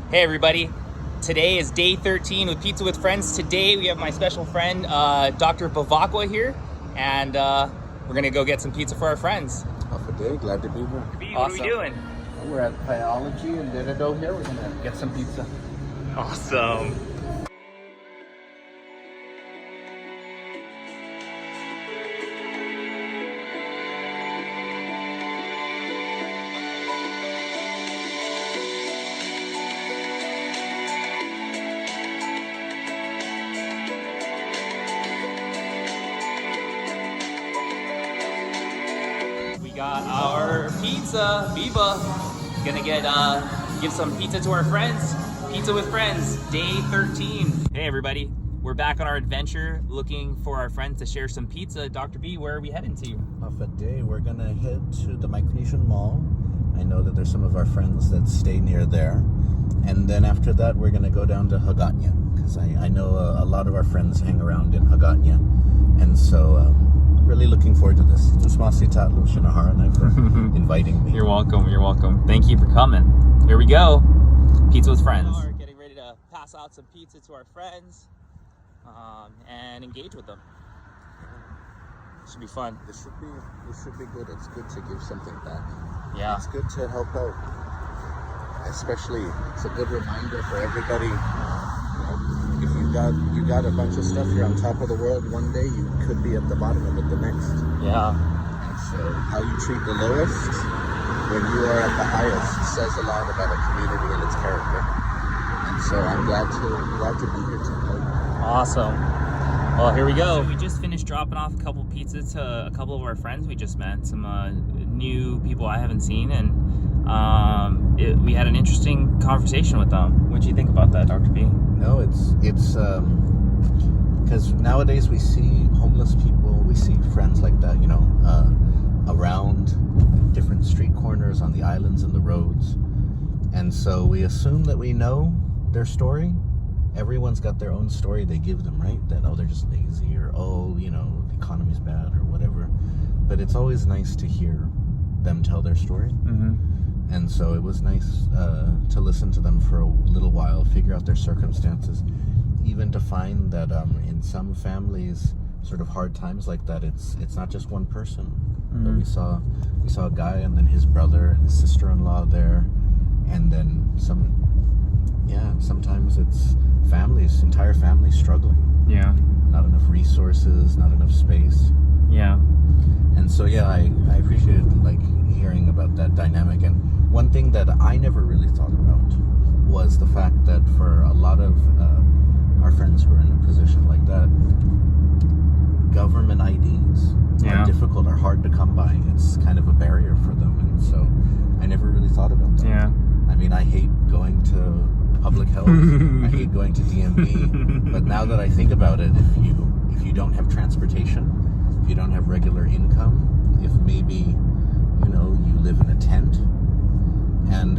Hey everybody, today is day 13 with Pizza with Friends. Today we have my special friend, Dr. Bavakwa here, and we're gonna go get some pizza for our friends. Half a day, glad to be here. What are we doing? We're at Biology and Dido here. We're gonna get some pizza. Awesome. We got our pizza. Viva. Gonna give some pizza to our friends. Pizza with Friends, day 13. Hey everybody, we're back on our adventure looking for our friends to share some pizza. Dr. B, where are we heading to? Half a day, we're gonna head to the Micronesian Mall. I know that there's some of our friends that stay near there. And then after that, we're gonna go down to Hagatnya, because I know a lot of our friends hang around in Hagatnya. And so, really looking forward to this. Tusmasi tatlu shinaharanai for inviting me. You're welcome, you're welcome. Thank you for coming. Here we go. Pizza with Friends. We're getting ready to pass out some pizza to our friends and engage with them. Should be fun. This should be good. It's good to give something back. Yeah. It's good to help out. Especially, it's a good reminder for everybody. If you got a bunch of stuff, you're on top of the world one day, you could be at the bottom of it the next. Yeah. And so how you treat the lowest when you are at the highest says a lot about a community and its character. And so I'm glad to be here today. Awesome. Well, here we go. So we just finished dropping off a couple pizzas to a couple of our friends we just met, some new people I haven't seen, and we had an interesting conversation with them. What do you think about that, Dr. B? No, it's because nowadays we see homeless people, we see friends like that, around different street corners, on the islands and the roads. And so we assume that we know their story. Everyone's got their own story they give them, right? That, oh, they're just lazy, or, oh, the economy's bad, or whatever. But it's always nice to hear them tell their story. Mm-hmm. And so it was nice to listen to them for a little while, figure out their circumstances, even to find that in some families, sort of hard times like that, it's not just one person. Mm-hmm. But we saw a guy, and then his brother and his sister-in-law there, and then sometimes it's entire families struggling. Yeah. Not enough resources, not enough space. Yeah. And so I appreciated hearing about that dynamic. And one thing that I never really thought about was the fact that for a lot of our friends who are in a position like that, government IDs are difficult, are hard to come by. It's kind of a barrier for them. And so I never really thought about that. Yeah. I mean, I hate going to public health. I hate going to DMV. But now that I think about it, if you don't have transportation, if you don't have regular income, if maybe you live in a tent and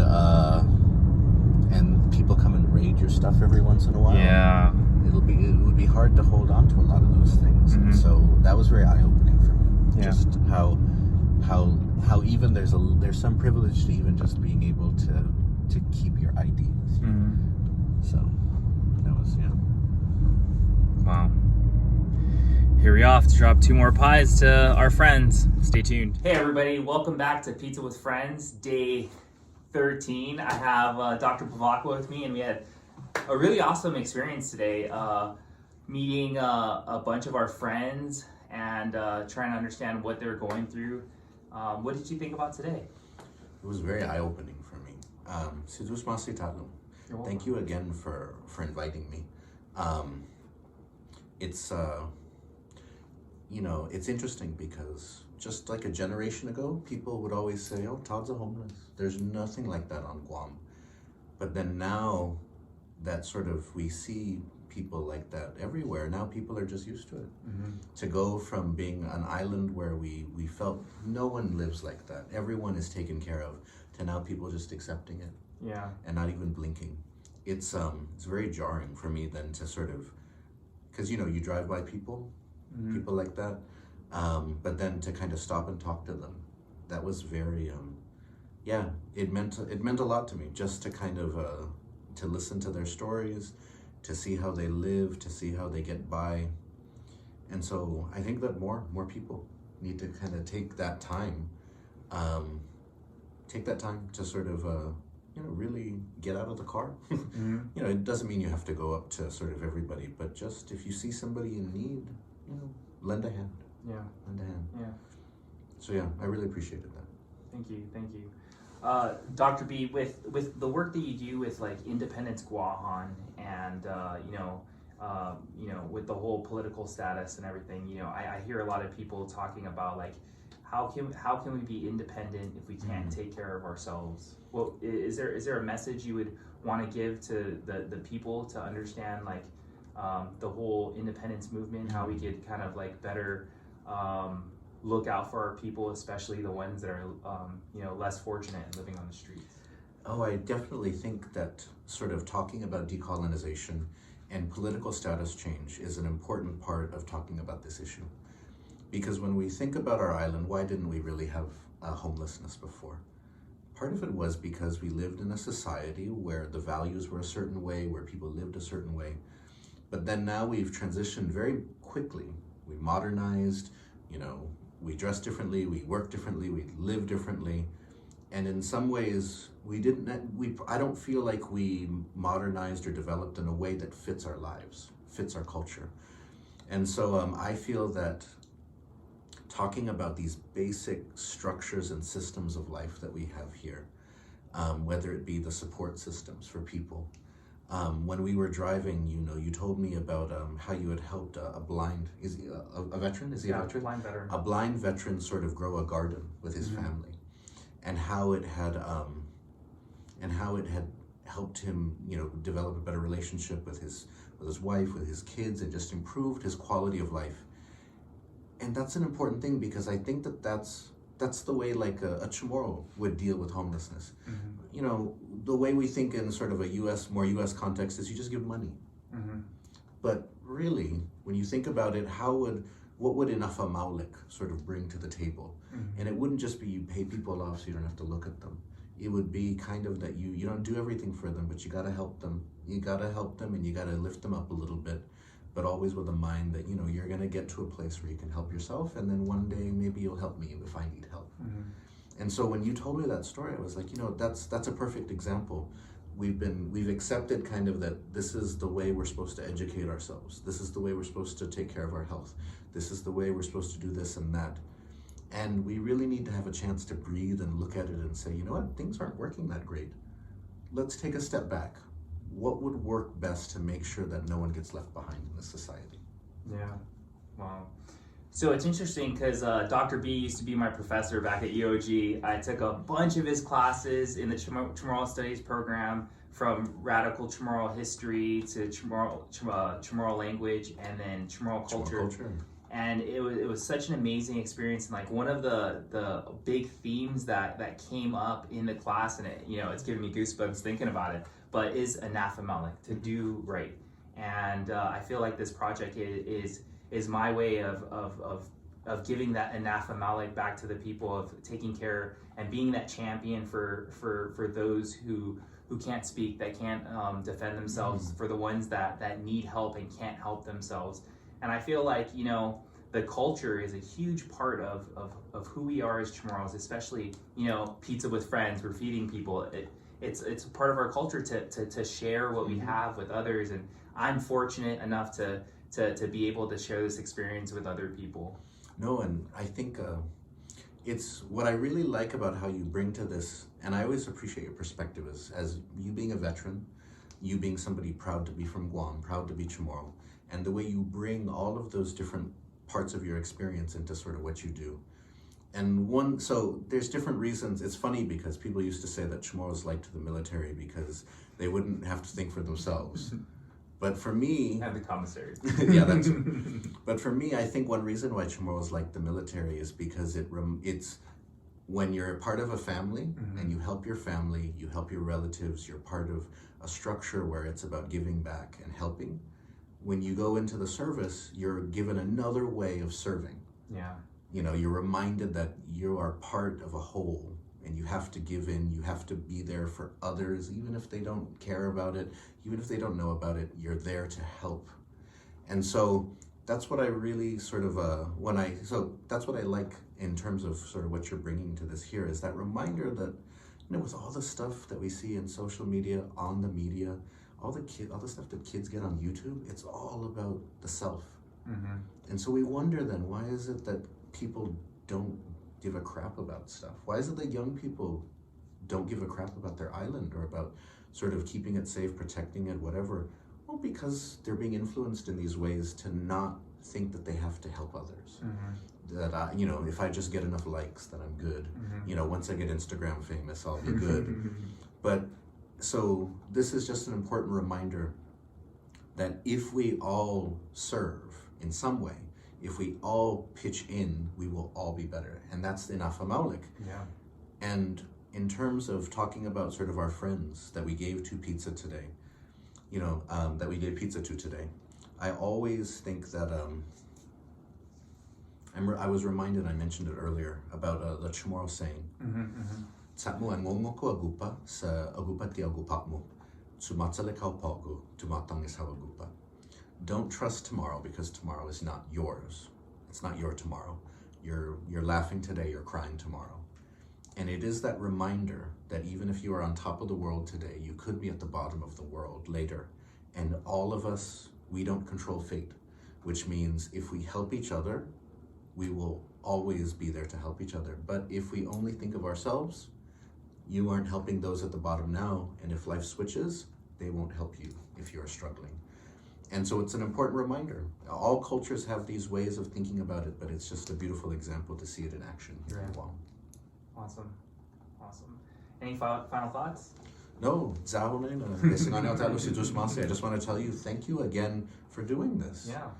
people come and raid your stuff every once in a while, it would be hard to hold on to a lot of those things. Mm-hmm. And so that was very eye-opening for me. Yeah. Just how even there's some privilege to even just being able to keep your ID with you. Mm-hmm. So that was Wow. Here we off to drop 2 more pies to our friends. Stay tuned. Hey everybody, welcome back to Pizza with Friends, day 13. I have Dr. Bavakwa with me, and we had a really awesome experience today, meeting a bunch of our friends and trying to understand what they're going through. What did you think about today? It was very eye-opening for me. Thank you again for inviting me. It's it's interesting because just like a generation ago, people would always say, oh, Todd's a homeless. There's nothing like that on Guam. But then now that sort of we see people like that everywhere, now people are just used to it. Mm-hmm. To go from being an island where we felt no one lives like that, everyone is taken care of, to now people just accepting it. Yeah. And not even blinking. It's very jarring for me then to sort of, because you drive by people, Mm-hmm. people like that, but then to kind of stop and talk to them, that was very, it meant a lot to me, just to kind of to listen to their stories, to see how they live, to see how they get by. And so I think that more people need to kind of take that time to sort of really get out of the car. It doesn't mean you have to go up to sort of everybody, but just if you see somebody in need, lend a hand. Lend a hand. So I really appreciated that. Thank you. Dr. B, with the work that you do with like Independence Guahan and with the whole political status and everything, I hear a lot of people talking about like how can we be independent if we can't take care of ourselves? Well, is there a message you would want to give to the people to understand like the whole independence movement, how we could kind of like better look out for our people, especially the ones that are less fortunate and living on the streets? Oh, I definitely think that sort of talking about decolonization and political status change is an important part of talking about this issue. Because when we think about our island, why didn't we really have homelessness before? Part of it was because we lived in a society where the values were a certain way, where people lived a certain way. But then now we've transitioned very quickly. We modernized, we dress differently, we work differently, we live differently. And in some ways, I don't feel like we modernized or developed in a way that fits our lives, fits our culture. And so I feel that talking about these basic structures and systems of life that we have here, whether it be the support systems for people. When we were driving, you told me about how you had helped a blind, is he a veteran? Is he a veteran? Blind veteran. A blind veteran sort of grow a garden with his family, and how it had helped him, develop a better relationship with his wife, with his kids, and just improved his quality of life. And that's an important thing, because I think that's the way like a Chamorro would deal with homelessness. The way we think in sort of a more US context is you just give money. But really, when you think about it, what would Inafa Maulik sort of bring to the table? And it wouldn't just be you pay people off so you don't have to look at them. It would be kind of that you don't do everything for them, but you gotta help them. You gotta help them and you gotta lift them up a little bit, but always with a mind that, you're gonna get to a place where you can help yourself, and then one day maybe you'll help me if I need help. And so when you told me that story, I was like, that's a perfect example. We've accepted kind of that this is the way we're supposed to educate ourselves. This is the way we're supposed to take care of our health. This is the way we're supposed to do this and that. And we really need to have a chance to breathe and look at it and say, things aren't working that great. Let's take a step back. What would work best to make sure that no one gets left behind in this society? Yeah, wow. So it's interesting because Dr. B used to be my professor back at UOG. I took a bunch of his classes in the Chamorro Studies program, from radical Chamorro history to Chamorro language, and then Chamorro culture. And it was such an amazing experience. And like one of the big themes that came up in the class, and it's giving me goosebumps thinking about it, but is anaphemalic, to do right. And I feel like this project is my way of giving that anaphemalic back to the people, of taking care and being that champion for those who can't speak, that can't defend themselves, for the ones that need help and can't help themselves. And I feel like, the culture is a huge part of who we are as Chamorros, especially, pizza with friends, we're feeding people. It's part of our culture to share what we have with others. And I'm fortunate enough to be able to share this experience with other people. No, and I think it's what I really like about how you bring to this, and I always appreciate your perspective, as you being a veteran, you being somebody proud to be from Guam, proud to be Chamorro, and the way you bring all of those different parts of your experience into sort of what you do. And so there's different reasons. It's funny because people used to say that Chamorros liked the military because they wouldn't have to think for themselves. But for me... And the commissary. Yeah, that's it. But for me, I think one reason why Chamorros like the military is because it's when you're a part of a family, and you help your family, you help your relatives, you're part of a structure where it's about giving back and helping. When you go into the service, you're given another way of serving. Yeah. You're reminded that you are part of a whole, and you have to give in, you have to be there for others, even if they don't care about it, even if they don't know about it, you're there to help. And so that's what I really sort of, that's what I like in terms of sort of what you're bringing to this here, is that reminder that, with all the stuff that we see in social media, on the media, all the stuff that kids get on YouTube, it's all about the self. Mm-hmm. And so we wonder then, why is it that people don't give a crap about stuff? Why is it that young people don't give a crap about their island or about sort of keeping it safe, protecting it, whatever? Well, because they're being influenced in these ways to not think that they have to help others. Mm-hmm. That if I just get enough likes, then I'm good. Mm-hmm. Once I get Instagram famous, I'll be good. But so this is just an important reminder that if we all serve in some way, if we all pitch in, we will all be better. And that's in Afamaulik. Yeah. And in terms of talking about sort of our friends that we gave to pizza today, that we gave pizza to today, I always think that I was reminded, I mentioned it earlier, about the Chamorro saying, "Tsatmu ang ngongoko agupa sa agupa ti agupakmu, sumatsale kau pogu, tumatang is hawagupa." Don't trust tomorrow, because tomorrow is not yours. It's not your tomorrow. You're laughing today, you're crying tomorrow. And it is that reminder that even if you are on top of the world today, you could be at the bottom of the world later. And all of us, we don't control fate, which means if we help each other, we will always be there to help each other. But if we only think of ourselves, you aren't helping those at the bottom now. And if life switches, they won't help you if you're struggling. And so it's an important reminder. All cultures have these ways of thinking about it, but it's just a beautiful example to see it in action here in Guam. Awesome. Any final thoughts? No, I just want to tell you thank you again for doing this. Yeah.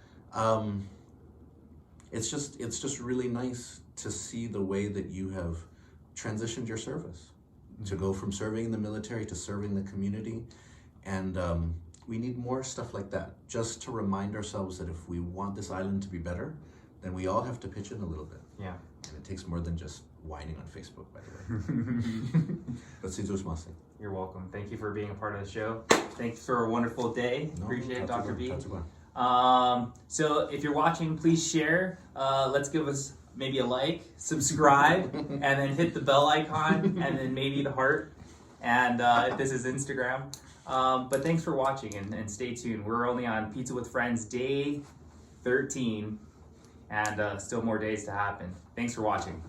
It's just really nice to see the way that you have transitioned your service, to go from serving in the military to serving the community. And we need more stuff like that, just to remind ourselves that if we want this island to be better, then we all have to pitch in a little bit. Yeah. And it takes more than just whining on Facebook, by the way. Let's see, You're welcome. Thank you for being a part of the show. Thanks for a wonderful day. Appreciate it, Dr. B. So if you're watching, please share. Let's give us maybe a like, subscribe, and then hit the bell icon, and then maybe the heart. And if this is Instagram. But thanks for watching, and stay tuned. We're only on Pizza with Friends day 13, and still more days to happen. Thanks for watching.